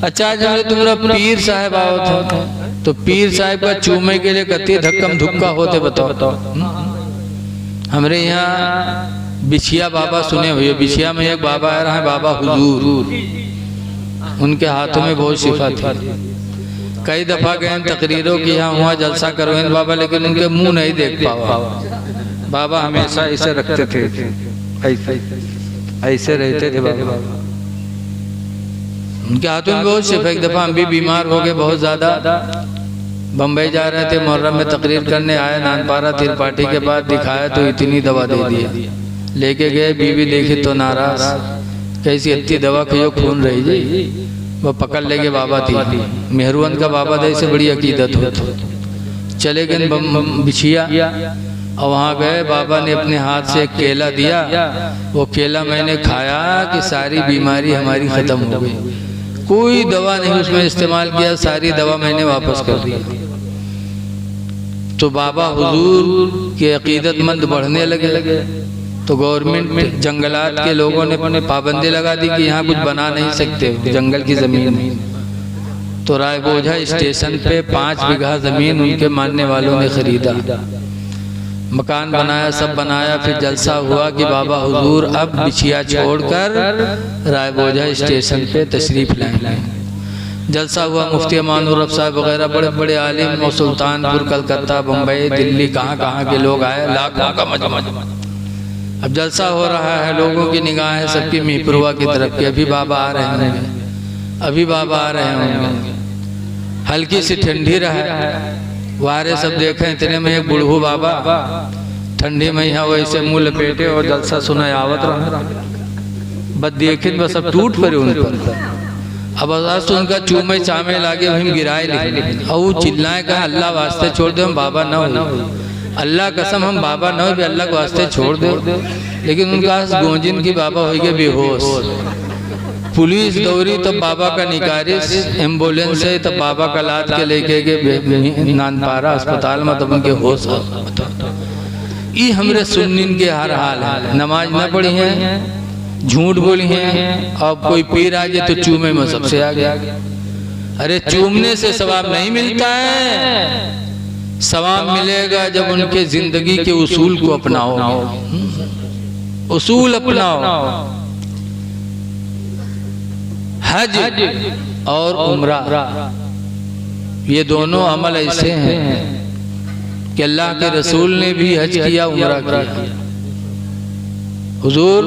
अच्छा जब तुम्हारा पीर साहब आओ थे तो पीर साहब का चूमे के लिए कति धक्कम धुक्का होते बताओ। हमारे यहाँ बिछिया बाबा सुने हुए, बिछिया में एक बाबा आ रहा है, बाबा हुजूर, उनके हाथों में बहुत शिफा थी। कई दफा गए तकरीरों की, यहाँ हुआ जलसा करवाए बाबा, लेकिन उनके मुंह नहीं देख पावा। बाबा हमेशा ऐसे रखते थे, ऐसे रहते थे बाबा, उनके हाथों में बहुत शिफा। एक दफा हम भी बीमार हो गए बहुत ज्यादा, बम्बई जा रहे थे, मुहर्रम में तकरीर करने आए, नानपारा त्रिपाठी के बाद दिखाया तो इतनी दवा दे दिया। लेके गए, बीवी देखी तो नाराज, कैसी इतनी दवा खियो खून रही जी। वो पकड़ लेके बाबा थी, मेहरवन का बाबा था, इससे बड़ी अकीदत हो। चले गए बिछिया और वहाँ गए, बाबा ने अपने हाथ से एक केला दिया, वो केला मैंने खाया कि सारी बीमारी हमारी खत्म हो गई। कोई दवा नहीं उसमें इस्तेमाल किया, सारी दवा मैंने वापस कर दी। तो बाबा हुजूर के अकीदतमंद बढ़ने लगे तो गवर्नमेंट जंगलात के लोगों ने पाबंदी लगा दी कि यहाँ कुछ बना नहीं सकते जंगल की जमीन। तो रायबोझा स्टेशन पे 5 बीघा जमीन उनके मानने वालों ने खरीदा, मकान बनाया, सब बनाया। फिर जलसा हुआ कि बाबा हुजूर अब बिछिया छोड़कर रायबोझा स्टेशन पे तशरीफ लाएंगे। जलसा हुआ, मुफ्ती अमानुर रफ साहब वगैरह बड़े बड़े आलिम और सुल्तानपुर, कलकत्ता, बम्बई, दिल्ली, कहाँ के लोग आए, लाखों का मजमा। अब जलसा हो रहा है, लोगों की निगाहें सबकी मीरपुरवा की तरफ की, अभी बाबा आ रहे होंगे, अभी बाबा आ रहे होंगे। हल्की सी ठंडी रहे, वारे सब देखे, इतने में एक बुढ़ू बाबा ठंडी में यहाँ वैसे मुंह लपेटे और जलसा सुना आवत रहा। बस देखे बस अब टूट पड़े उन पर। अब तो उनका चूमे चामे लागे, हम गिराए लिखे और वो चिल्लाए, कहा अल्लाह वास्ते छोड़ दो, हम बाबा न हो, अल्लाह कसम हम बाबा न हो, अल्लाह के वास्ते छोड़ दो। लेकिन उनका गोंजिन की बाबा हो गए बेहोश। पुलिस दौड़ी तब बाबा का निकारिस, एम्बुलेंस है तब बाबा का लाद के लेके गए नानपारा अस्पताल में, तब उनके होश। ये हमरे सुन्नीन के हर हाल है, नमाज न पढ़ी है, झूठ बोली है, और कोई पीर आ जाए तो चूमे में सबसे आगे। अरे चूमने से सवाब नहीं मिलता है, सवाब मिलेगा जब उनके जिंदगी के उसूल को अपनाओ, उसूल अपनाओ। हज और उम्रा ये दोनों अमल ऐसे हैं कि अल्लाह के रसूल ने भी हज किया, उम्रा किया। हुजूर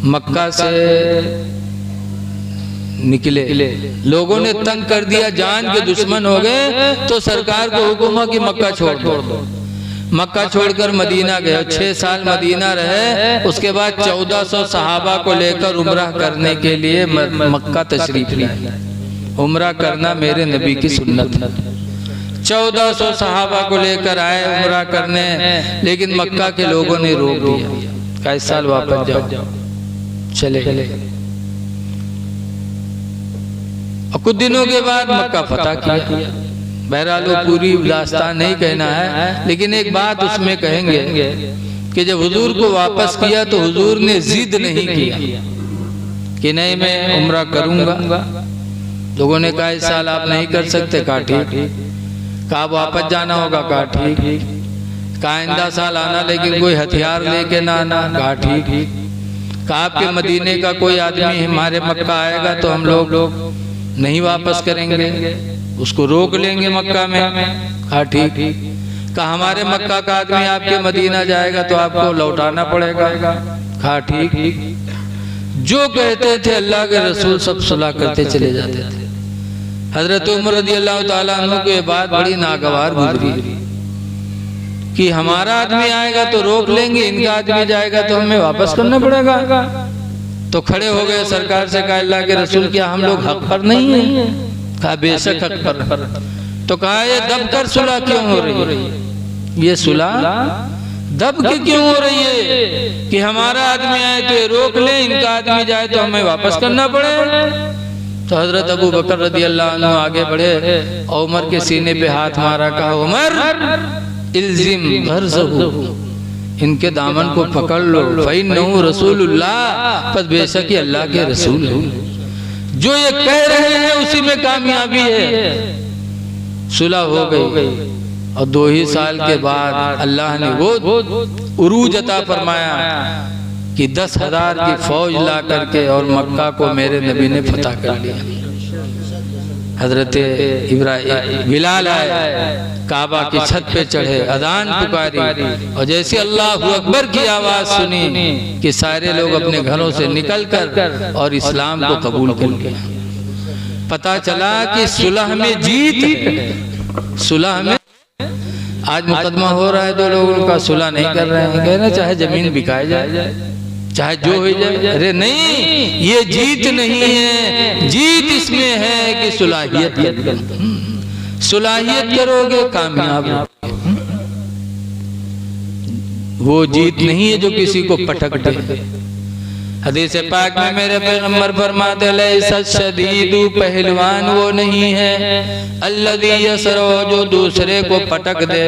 मक्का से निकले, लोगों ने तंग कर दिया, जान के दुश्मन हो गए, तो सरकार को हुक्म हुआ कि मक्का छोड़ दो। मक्का छोड़कर मदीना गए, 6 साल मदीना रहे। उसके बाद 1400 सहाबा को लेकर उम्रा करने के लिए मक्का तशरीफ लाए। उम्रा करना मेरे नबी की सुन्नत है। 1400 सहाबा को लेकर आए उम्रा करने, लेकिन मक्का के लोगों ने रोक दिया, कई साल वापस जाओ, चले। और कुछ दिनों के बाद मक्का फतह किया। बहरहाल वो पूरी दास्तान नहीं कहना है, लेकिन एक बात उसमें कहेंगे कि जब हुजूर को वापस किया तो हुजूर ने जिद नहीं किया कि नहीं मैं उम्रा करूंगा। लोगों ने कहा इस साल आप नहीं कर सकते, कहा ठीक। कहा वापस जाना होगा, कहा ठीक। कहा आइंदा साल आना, लेकिन कोई हथियार लेके ना आना, कहा ठीक। कहा आपके मदीने का कोई आदमी हमारे मक्का आएगा तो हम लोग नहीं वापस करेंगे, उसको रोक लेंगे मक्का में, कहा ठीक। कहा हमारे मक्का का आदमी आपके मदीना जाएगा तो आपको लौटाना पड़ेगा, कहा ठीक। जो कहते थे अल्लाह के रसूल सब सुलह करते चले जाते थे। हजरत उमर रज़ियल्लाहु ताला अन्हु को ये बात बड़ी नागवार गुजरी कि हमारा आदमी आएगा तो रोक लेंगे, इनका आदमी जाएगा तो हमें वापस करना पड़ेगा। तो खड़े हो गए, सरकार से कहा अल्लाह के रसूल क्या हम लोग हक पर नहीं है? कहा बेशक हक पर। तो कहा ये दब कर सुलह क्यों हो रही है? ये सुलह दब के क्यों हो रही है कि हमारा आदमी आए तो ये रोक ले, इनका आदमी जाए तो हमें वापस करना पड़े। तो हजरत अबू बकर रज़ियल्लाहु अन्हु आगे बढ़े और उमर के सीने पे हाथ मारा, कहा उमर इल्जिम गरज़हु, इनके दामन को पकड़ लो, फ़इन्नहु रसूलुल्लाह, पर बेशक अल्लाह के रसूल है। जो ये कह रहे हैं उसी में कामयाबी है। सुलह हो गई और 2 ही साल के बाद अल्लाह ने वो उरूज अता फरमाया कि 10,000 की फौज ला करके और मक्का को मेरे नबी ने फतह कर लिया। हजरत इब्राहिम बिलाल आए, काबा की छत पे चढ़े, अजान पुकारी और जैसे अल्लाह अकबर की आवाज सुनी कि सारे लोग अपने घरों से निकलकर और इस्लाम को कबूल कर लिया। पता चला कि सुलह में जीत है। सुलह में आज मुकदमा हो रहा है, 2 लोग उनका सुलह नहीं कर रहे हैं, कह रहे चाहे जमीन बिकाई जाए, चाहे जो हो जाए। अरे नहीं, ये जीत नहीं है, जीत इसमें है कि सुलाहियत सुलाहियत करोगे कामयाब हो। वो जीत नहीं है जो किसी को पटक दे। हदीस पाक में मेरे पैगंबर फरमाते हैं शदीदु पहलवान वो नहीं है अल्लज़ी यसरो जो दूसरे को पटक दे,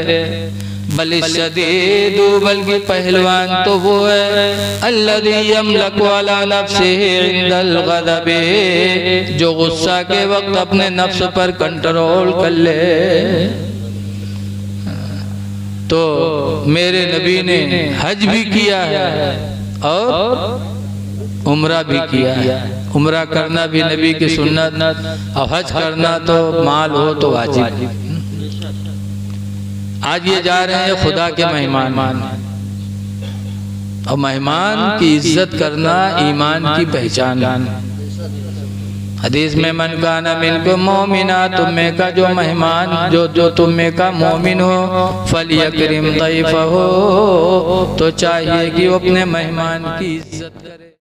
बल शदीदु बल्कि पहलवान तो वो है अल्लज़ी यमलकु अला नफ्सिही इंदल ग़ज़ब जो गुस्सा के वक्त अपने नफ्स पर कंट्रोल कर ले। तो मेरे नबी ने हज भी किया है और उम्रा भी किया है। उम्रा करना भी नबी की सुन्नत और हज करना तो माल हो तो वाजिब। आज ये जा रहे हैं खुदा के मेहमान और मेहमान की इज्जत करना ईमान की पहचान। हदीस में मन काना मिनको मोमिना, तुम्हें का जो मेहमान जो तुम्हें का मोमिन हो फलियकरिम दैफहु, तो चाहिए कि वो अपने मेहमान की इज्जत करे।